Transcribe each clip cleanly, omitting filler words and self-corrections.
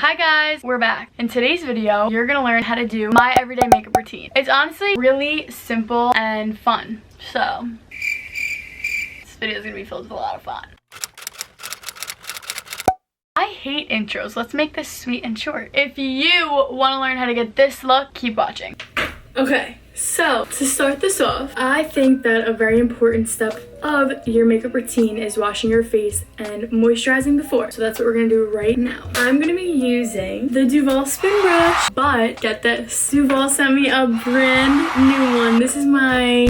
Hi guys, we're back. In today's video, you're gonna learn how to do my everyday makeup routine. It's honestly really simple and fun. So, this video is gonna be filled with a lot of fun. I hate intros. Let's make this sweet and short. If you wanna learn how to get this look, keep watching. Okay. So, to start this off, I think that a very important step of your makeup routine is washing your face and moisturizing before. So that's what we're gonna do right now. I'm gonna be using the Duval spin brush, but get this, Duval sent me a brand new one. This is my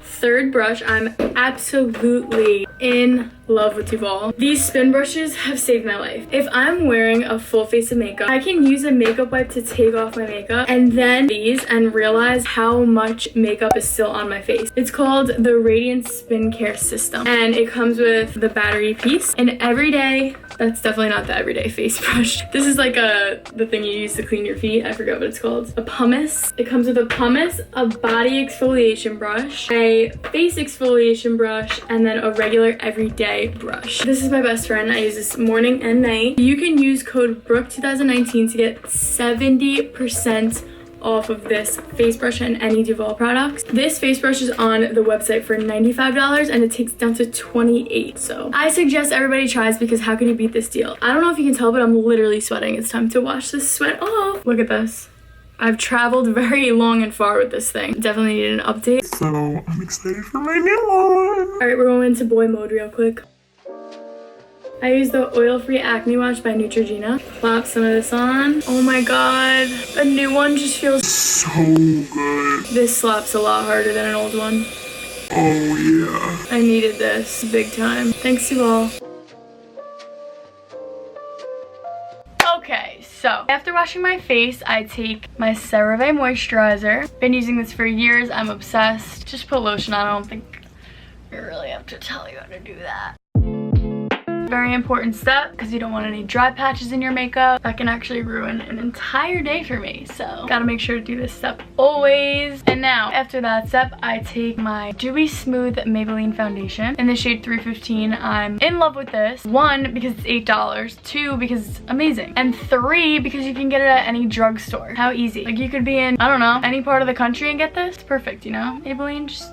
third brush. I'm absolutely in love with Duval. These spin brushes have saved my life. If I'm wearing a full face of makeup, I can use a makeup wipe to take off my makeup and then these and realize how much makeup is still on my face. It's called the Radiant Spin Care System and it comes with the battery piece. And every day, that's definitely not the everyday face brush. This is like the thing you use to clean your feet. I forgot what it's called. A pumice. It comes with a pumice, a body exfoliation brush, a face exfoliation brush, and then a regular everyday brush. This is my best friend. I use this morning and night. You can use code Brooke 2019 to get 70% off of this face brush and any Duval products. This face brush is on the website for $95 and it takes down to $28. So I suggest everybody tries because how can you beat this deal? I don't know if you can tell, but I'm literally sweating. It's time to wash this sweat off. Look at this. I've traveled very long and far with this thing. Definitely need an update. So I'm excited for my new one. All right, we're going into boy mode real quick. I use the oil-free acne wash by Neutrogena. Plop some of this on. Oh my god, a new one just feels So good. This slaps a lot harder than an old one. Oh yeah. I needed this big time. Thanks you all. Okay, so after washing my face, I take my CeraVe moisturizer. Been using this for years. I'm obsessed. Just put lotion on. I don't think I really have to tell you how to do that. Very important step because you don't want any dry patches in your makeup. That can actually ruin an entire day for me. So gotta make sure to do this step always. And now after that step, I take my Dewy Smooth Maybelline foundation in the shade 315. I'm in love with this. 1, because it's $8. 2, because it's amazing. And 3, because you can get it at any drugstore. How easy. Like you could be in, I don't know, any part of the country and get this. It's perfect, you know? Maybelline, just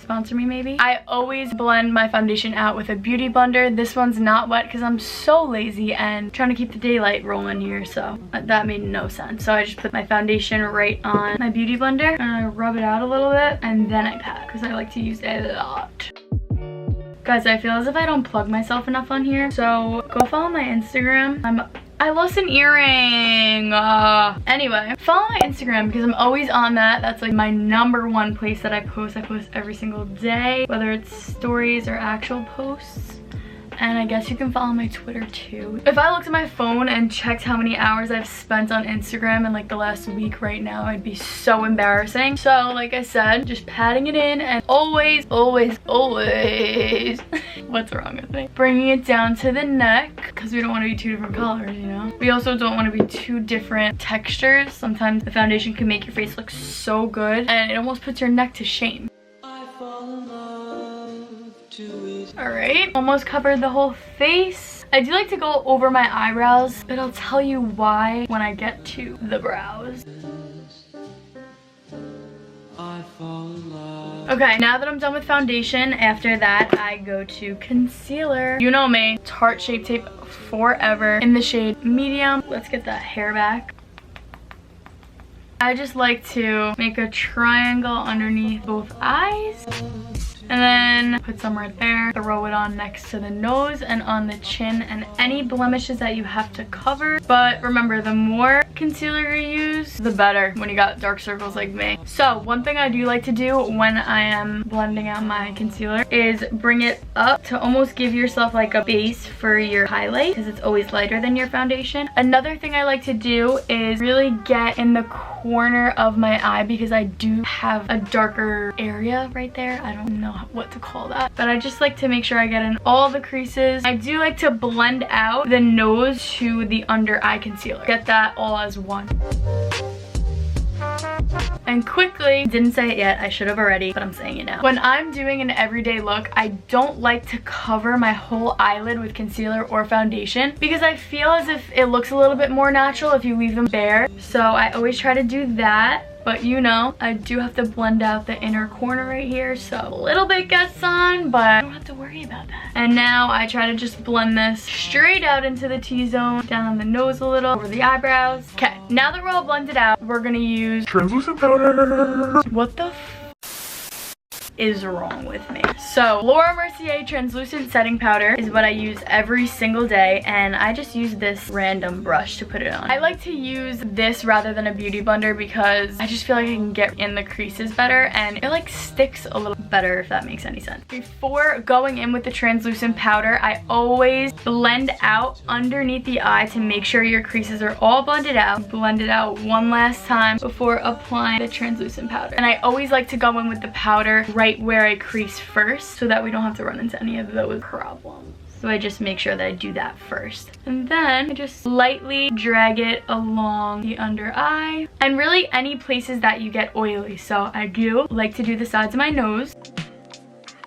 sponsor me maybe. I always blend my foundation out with a beauty blender. This one's not wet because I'm so lazy and trying to keep the daylight rolling here, so that made no sense. So I just put my foundation right on my beauty blender and I rub it out a little bit and then I pat because I like to use it a lot. Guys, I feel as if I don't plug myself enough on here, so go follow my Instagram. I lost an earring. Anyway, follow my Instagram because I'm always on that. That's like my #1 place that I post. I post every single day, whether it's stories or actual posts. And I guess you can follow my Twitter too. If I looked at my phone and checked how many hours I've spent on Instagram in like the last week right now, I'd be so embarrassing. So like I said, just patting it in and always, always, always, what's wrong with me? Bringing it down to the neck because we don't want to be two different colors, you know? We also don't want to be two different textures. Sometimes the foundation can make your face look so good and it almost puts your neck to shame. Alright, almost covered the whole face. I do like to go over my eyebrows, but I'll tell you why when I get to the brows. Okay, now that I'm done with foundation, after that I go to concealer. You know me, Tarte Shape Tape Forever in the shade medium. Let's get that hair back. I just like to make a triangle underneath both eyes. And then put some right there, throw it on next to the nose and on the chin and any blemishes that you have to cover. But remember, the more concealer you use, the better when you got dark circles like me. So one thing I do like to do when I am blending out my concealer is bring it up to almost give yourself like a base for your highlight because it's always lighter than your foundation. Another thing I like to do is really get in the corner of my eye because I do have a darker area right there. I don't know what to call that, but I just like to make sure I get in all the creases. I do like to blend out the nose to the under eye concealer. Get that all as one. I And quickly, didn't say it yet, I should have already, but I'm saying it now. When I'm doing an everyday look, I don't like to cover my whole eyelid with concealer or foundation because I feel as if it looks a little bit more natural if you leave them bare. So I always try to do that. But you know, I do have to blend out the inner corner right here, so a little bit gets on, but I don't have to worry about that. And now I try to just blend this straight out into the T-zone, down on the nose a little, over the eyebrows. Okay, now that we're all blended out, we're gonna use translucent powder. What the is wrong with me? So Laura Mercier translucent setting powder is what I use every single day, and I just use this random brush to put it on. I like to use this rather than a beauty blender because I just feel like I can get in the creases better and it like sticks a little better, if that makes any sense. Before going in with the translucent powder, I always blend out underneath the eye to make sure your creases are all blended out. Blend it out one last time before applying the translucent powder. And I always like to go in with the powder right where I crease first so that we don't have to run into any of those problems. So I just make sure that I do that first. And then I just lightly drag it along the under eye and really any places that you get oily. So I do like to do the sides of my nose.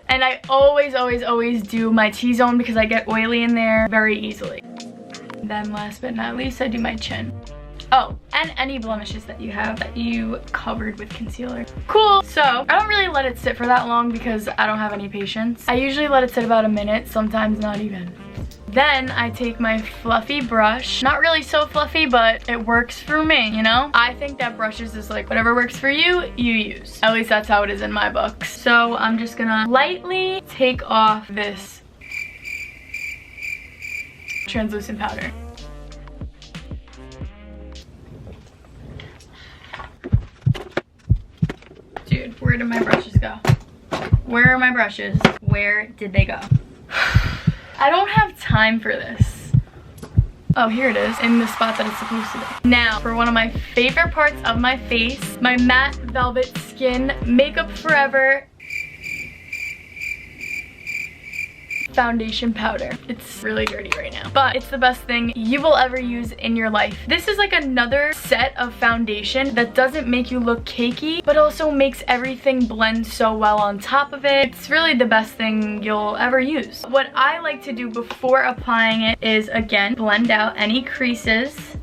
And I always do my T-zone because I get oily in there very easily. Then last but not least, I do my chin. Oh, and any blemishes that you have that you covered with concealer. Cool. So I don't really let it sit for that long because I don't have any patience. I usually let it sit about a minute, sometimes not even. Then I take my fluffy brush. Not really so fluffy, but it works for me, you know? I think that brushes is like whatever works for you, you use. At least that's how it is in my books. So I'm just gonna lightly take off this translucent powder. Dude, where did my brushes go? Where are my brushes? Where did they go? I don't have time for this. Oh, here it is, in the spot that it's supposed to be. Now, for one of my favorite parts of my face, my matte velvet skin Makeup Forever foundation powder. It's really dirty right now, but it's the best thing you will ever use in your life. This is like another set of foundation that doesn't make you look cakey, but also makes everything blend so well on top of it. It's really the best thing you'll ever use. What I like to do before applying it is, again, blend out any creases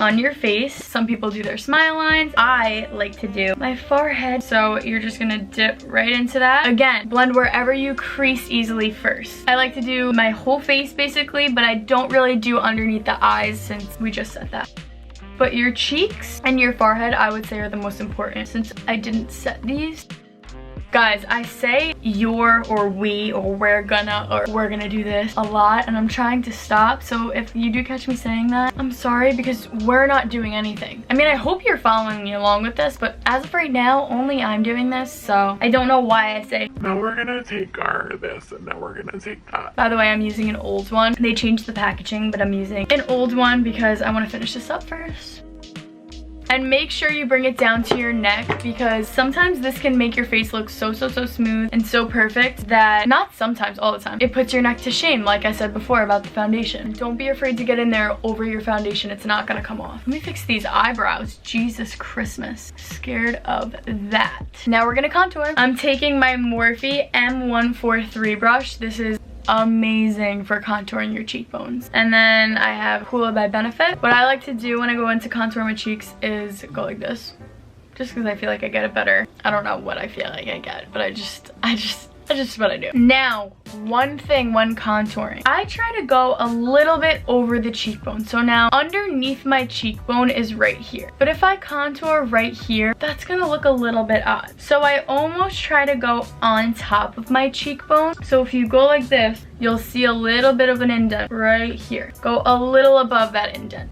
on your face. Some people do their smile lines. I like to do my forehead. So you're just gonna dip right into that. Again, blend wherever you crease easily first. I like to do my whole face basically, but I don't really do underneath the eyes since we just said that. But your cheeks and your forehead, I would say, are the most important since I didn't set these. Guys, I say you're or we or we're gonna do this a lot, and I'm trying to stop. So if you do catch me saying that, I'm sorry, because we're not doing anything. I mean, I hope you're following me along with this, but as of right now, only I'm doing this, so I don't know why I say. Now we're gonna take our this, and now we're gonna take that. By the way, I'm using an old one. They changed the packaging, but I'm using an old one because I want to finish this up first. And make sure you bring it down to your neck, because sometimes this can make your face look so smooth and so perfect that, not sometimes, all the time, it puts your neck to shame, like I said before about the foundation. Don't be afraid to get in there over your foundation. It's not gonna come off. Let me fix these eyebrows. Jesus Christmas. Scared of that. Now we're gonna contour. I'm taking my Morphe M143 brush. This is amazing for contouring your cheekbones. And then I have Hoola by Benefit. What I like to do when I go in to contour my cheeks is go like this, just because I feel like I get it better. I don't know what I feel like I get, but I just what I do. Now, one thing when contouring, I try to go a little bit over the cheekbone. So now underneath my cheekbone is right here. But if I contour right here, that's gonna look a little bit odd. So I almost try to go on top of my cheekbone. So if you go like this, you'll see a little bit of an indent right here. Go a little above that indent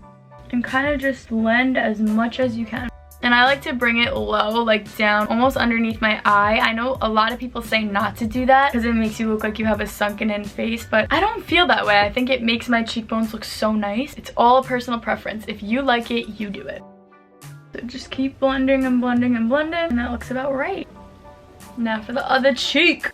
and kind of just blend as much as you can. And I like to bring it low, like down almost underneath my eye. I know a lot of people say not to do that because it makes you look like you have a sunken in face, but I don't feel that way. I think it makes my cheekbones look so nice. It's all a personal preference. If you like it, you do it. So just keep blending and blending and blending, and that looks about right. Now for the other cheek.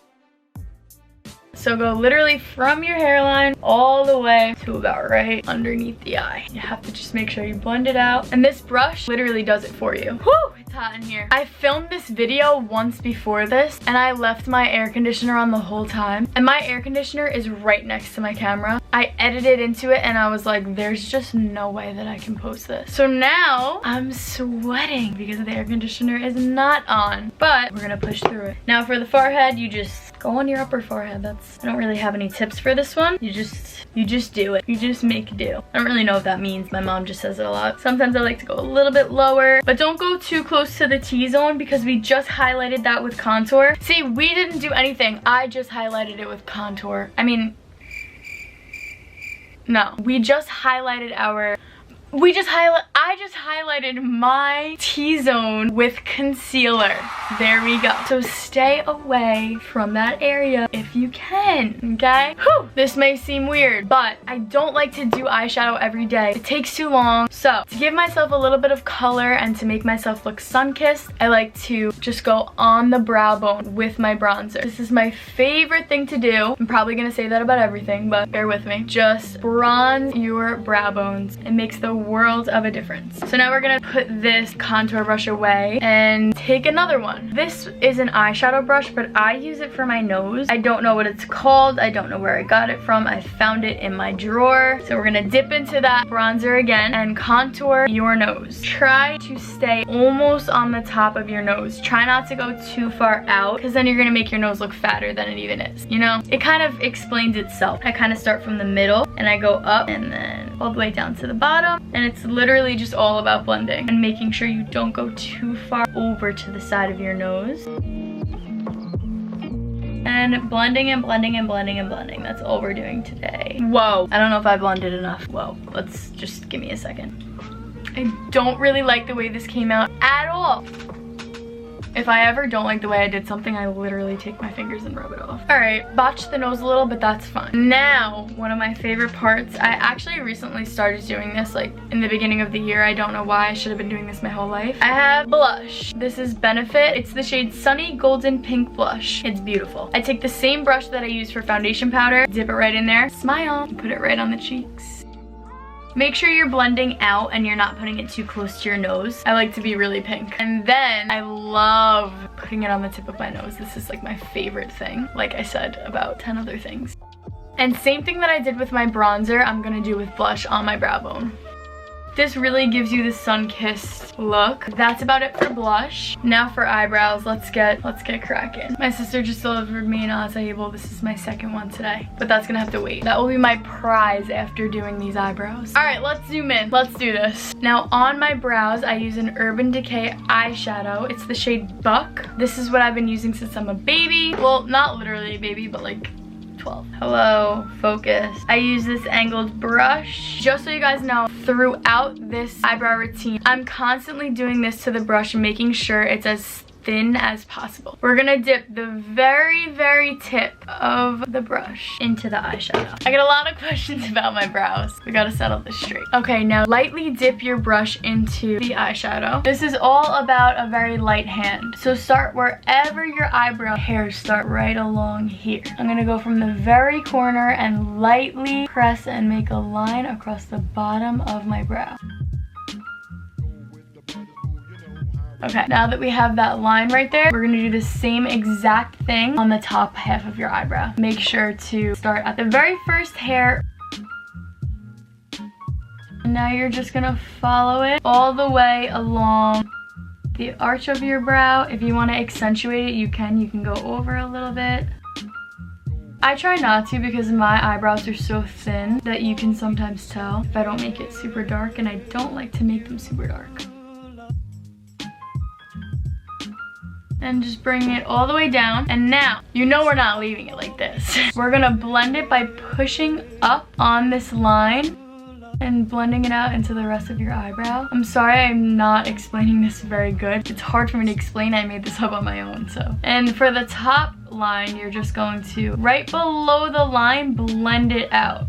So go literally from your hairline all the way to about right underneath the eye. You have to just make sure you blend it out. And this brush literally does it for you. Whew, it's hot in here. I filmed this video once before this and I left my air conditioner on the whole time. And my air conditioner is right next to my camera. I edited into it and I was like, there's just no way that I can post this. So now I'm sweating because the air conditioner is not on, but we're gonna push through it. Now for the forehead, you just go on your upper forehead. I don't really have any tips for this one. You just do it. You just make do. I don't really know what that means. My mom just says it a lot. Sometimes I like to go a little bit lower, but don't go too close to the T-zone because we just highlighted that with contour. See, we didn't do anything. I just highlighted it with contour. I mean, no, we just highlighted our, I just highlighted my T-zone with concealer. There we go. So stay away from that area if you can, okay? Whew, this may seem weird, but I don't like to do eyeshadow every day. It takes too long. So to give myself a little bit of color and to make myself look sun-kissed, I like to just go on the brow bone with my bronzer. This is my favorite thing to do. I'm probably gonna say that about everything, but bear with me. Just bronze your brow bones. It makes the world of a difference. So now we're gonna put this contour brush away and take another one. This is an eyeshadow brush, but I use it for my nose. I don't know what it's called. I don't know where I got it from. I found it in my drawer. So we're gonna dip into that bronzer again and contour your nose. Try to stay almost on the top of your nose. Try not to go too far out because then you're gonna make your nose look fatter than it even is. You know, it kind of explains itself. I kind of start from the middle and I go up and then all the way down to the bottom. And it's literally just all about blending and making sure you don't go too far over to the side of your nose. And blending and blending and blending and blending. That's all we're doing today. Whoa, I don't know if I blended enough. Whoa, let's just give me a second. I don't really like the way this came out at all. If I ever don't like the way I did something, I literally take my fingers and rub it off. All right, botched the nose a little, but that's fine. Now, one of my favorite parts, I actually recently started doing this like in the beginning of the year. I don't know why. I should have been doing this my whole life. I have blush. This is Benefit. It's the shade Sunny Golden Pink Blush. It's beautiful. I take the same brush that I use for foundation powder, dip it right in there, smile, and put it right on the cheeks. Make sure you're blending out and you're not putting it too close to your nose. I like to be really pink. And then I love putting it on the tip of my nose. This is like my favorite thing. Like I said, about 10 other things. And same thing that I did with my bronzer, I'm gonna do with blush on my brow bone. This really gives you the sun-kissed look. That's about it for blush. Now for eyebrows, let's get cracking. My sister just delivered me an acai bowl. This is my second one today, but that's gonna have to wait. That will be my prize after doing these eyebrows. All right, let's zoom in. Let's do this. Now on my brows, I use an Urban Decay eyeshadow. It's the shade Buck. This is what I've been using since I'm a baby. Well, not literally a baby, but like 12. Hello, focus. I use this angled brush. Just so you guys know, throughout this eyebrow routine, I'm constantly doing this to the brush and making sure it's as thin as possible. We're gonna dip the very, very tip of the brush into the eyeshadow. I get a lot of questions about my brows. We gotta settle this straight. Okay, now lightly dip your brush into the eyeshadow. This is all about a very light hand. So start wherever your eyebrow hairs start, right along here. I'm gonna go from the very corner and lightly press and make a line across the bottom of my brow. Okay, now that we have that line right there, we're gonna do the same exact thing on the top half of your eyebrow. Make sure to start at the very first hair. And now you're just gonna follow it all the way along the arch of your brow. If you wanna accentuate it, you can go over a little bit. I try not to because my eyebrows are so thin that you can sometimes tell if I don't make it super dark, and I don't like to make them super dark. And just bring it all the way down. And now, you know we're not leaving it like this. We're gonna blend it by pushing up on this line and blending it out into the rest of your eyebrow. I'm sorry I'm not explaining this very good. It's hard for me to explain. I made this up on my own, so. And for the top line, you're just going to, right below the line, blend it out.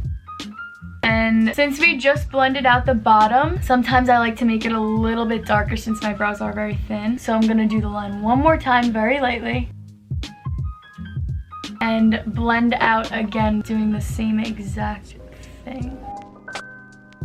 And since we just blended out the bottom, sometimes I like to make it a little bit darker since my brows are very thin. So I'm gonna do the line one more time very lightly. and blend out again, doing the same exact thing.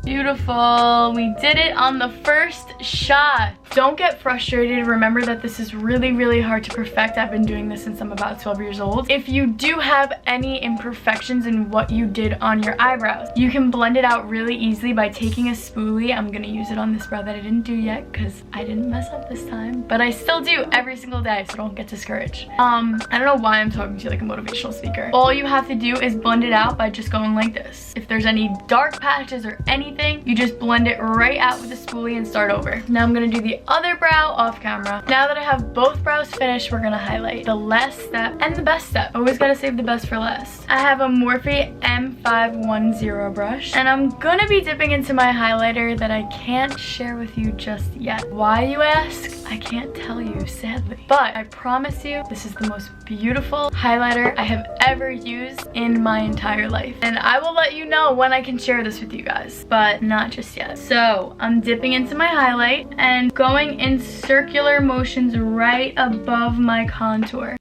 Beautiful. We did it on the first shot. Don't get frustrated. Remember that this is really, really hard to perfect. I've been doing this since I'm about 12 years old. If you do have any imperfections in what you did on your eyebrows, you can blend it out really easily by taking a spoolie. I'm gonna use it on this brow that I didn't do yet because I didn't mess up this time, but I still do every single day, so don't get discouraged. I don't know why I'm talking to you like a motivational speaker. All you have to do is blend it out by just going like this. If there's any dark patches or anything, you just blend it right out with a spoolie and start over. Now I'm gonna do the other brow off camera. Now that I have both brows finished, we're gonna highlight the last step and the best step. Always gotta save the best for last. I have a Morphe M510 brush, and I'm gonna be dipping into my highlighter that I can't share with you just yet. Why, you ask? I can't tell you, sadly. But I promise you, this is the most beautiful highlighter I have ever used in my entire life. And I will let you know when I can share this with you guys, but not just yet. So I'm dipping into my highlight and going in circular motions right above my contour,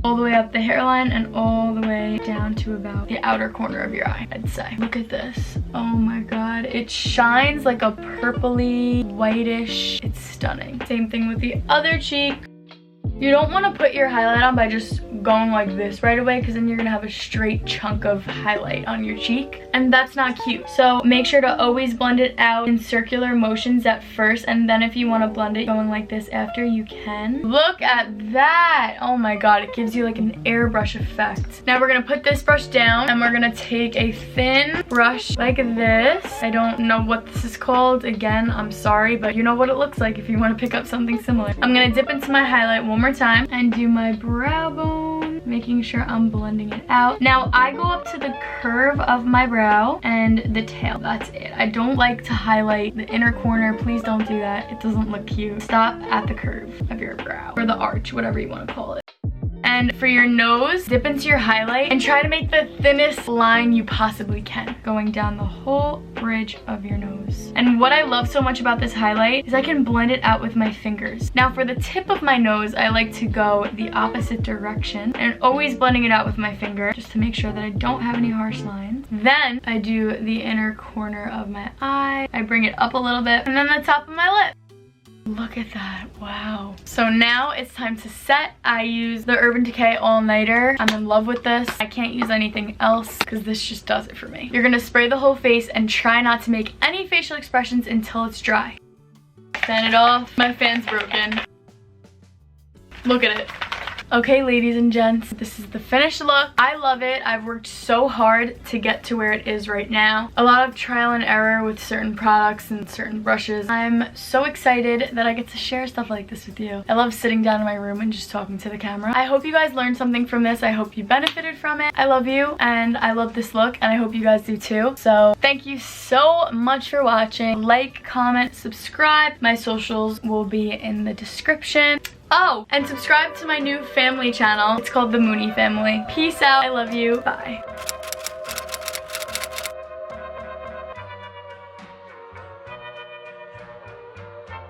all the way up the hairline and all the way down to about the outer corner of your eye, I'd say. Look at this. Oh my god, it shines like a purpley whitish. It's stunning. Same thing with the other cheek. You don't want to put your highlight on by just going like this right away, because then you're gonna have a straight chunk of highlight on your cheek, and that's not cute. So make sure to always blend it out in circular motions at first, and then if you want to blend it going like this after, you can. Look at that. Oh my god, it gives you like an airbrush effect. Now we're gonna put this brush down and we're gonna take a thin brush like this. I don't know what this is called. Again, I'm sorry, but you know what it looks like if you want to pick up something similar. I'm gonna dip into my highlight one more time and do my brow bone, making sure I'm blending it out. Now I go up to the curve of my brow and the tail. That's it. I don't like to highlight the inner corner. Please don't do that. It doesn't look cute. Stop at the curve of your brow, or the arch, whatever you want to call it. And for your nose, dip into your highlight and try to make the thinnest line you possibly can, going down the whole bridge of your nose. And what I love so much about this highlight is I can blend it out with my fingers. Now for the tip of my nose, I like to go the opposite direction and always blending it out with my finger just to make sure that I don't have any harsh lines. Then I do the inner corner of my eye. I bring it up a little bit, and then the top of my lip. Look at that, wow. So now it's time to set. I use the Urban Decay All Nighter. I'm in love with this. I can't use anything else because this just does it for me. You're gonna spray the whole face and try not to make any facial expressions until it's dry. Fan it off. My fan's broken. Look at it. Okay, ladies and gents, this is the finished look. I love it. I've worked so hard to get to where it is right now. A lot of trial and error with certain products and certain brushes. I'm so excited that I get to share stuff like this with you. I love sitting down in my room and just talking to the camera. I hope you guys learned something from this. I hope you benefited from it. I love you, and I love this look, and I hope you guys do too. So thank you so much for watching. Like, comment, subscribe. My socials will be in the description. Oh, and subscribe to my new family channel. It's called the Mooney family. Peace out. I love you. Bye.